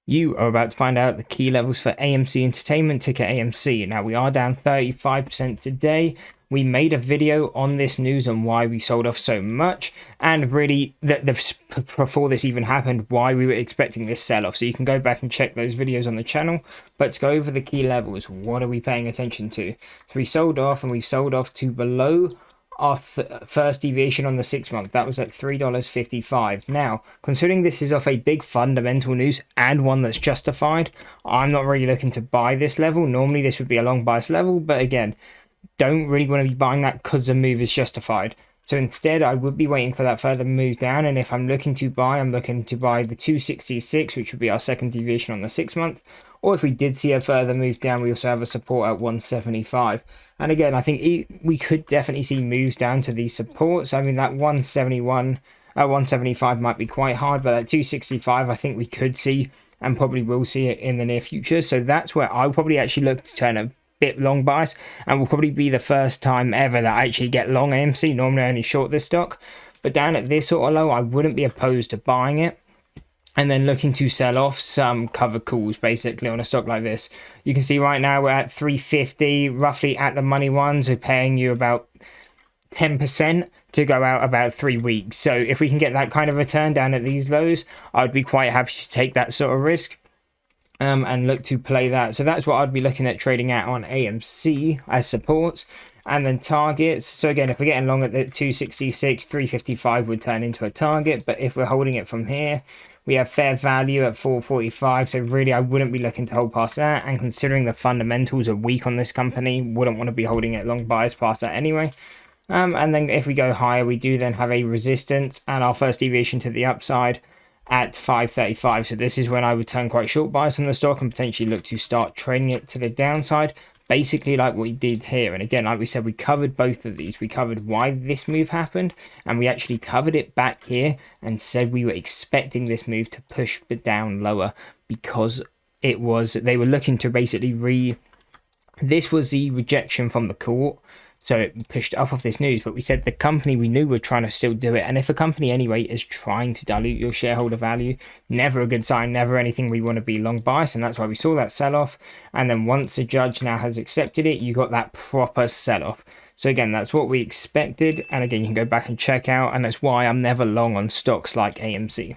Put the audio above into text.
You are about to find out the key levels for AMC Entertainment, ticker AMC. Now, we are down 35% today. We made a video on this news and why we sold off so much, and really, before this even happened, why we were expecting this sell-off. So you can go back and check those videos on the channel. But to go over the key levels, what are we paying attention to? So we sold off, and we've sold off to below our first deviation on the 6 month. That was at $3.55. Now, considering this is off a big fundamental news and one that's justified, I'm not really looking to buy this level. Normally this would be a long bias level, but again, don't really want to be buying that because the move is justified. So instead, I would be waiting for that further move down, and if I'm looking to buy, I'm looking to buy the 266, which would be our second deviation on the 6 month. Or if we did see a further move down, we also have a support at 175. And again, I think we could definitely see moves down to these supports. I mean, that 175 might be quite hard, but that 265, I think we could see and probably will see it in the near future. So that's where I'll probably actually look to turn a bit long bias, and will probably be the first time ever that I actually get long AMC. Normally I only short this stock, but down at this sort of low, I wouldn't be opposed to buying it and then looking to sell off some cover calls basically on a stock like this. You can see right now we're at 350, roughly at the money ones are paying you about 10% to go out about 3 weeks. So if we can get that kind of return down at these lows, I'd be quite happy to take that sort of risk and look to play that. So that's what I'd be looking at trading at on AMC as supports. And then targets. So again, if we're getting long at the 266, 355 would turn into a target. But if we're holding it from here, we have fair value at 445, so really I wouldn't be looking to hold past that, and considering the fundamentals are weak on this company, wouldn't want to be holding it long bias past that anyway. And then if we go higher, we do then have a resistance and our first deviation to the upside at 535. So this is when I would turn quite short bias on the stock and potentially look to start trading it to the downside, basically like what we did here. And again, like we said, we covered both of these. We covered why this move happened, and we actually covered it back here and said we were expecting this move to push it down lower because they were looking to basically this was the rejection from the court. So it pushed up off this news, but we said the company, we knew were trying to still do it. And if a company anyway is trying to dilute your shareholder value, never a good sign, never anything we want to be long bias. And that's why we saw that sell off. And then once the judge now has accepted it, you got that proper sell off. So again, that's what we expected. And again, you can go back and check out. And that's why I'm never long on stocks like AMC.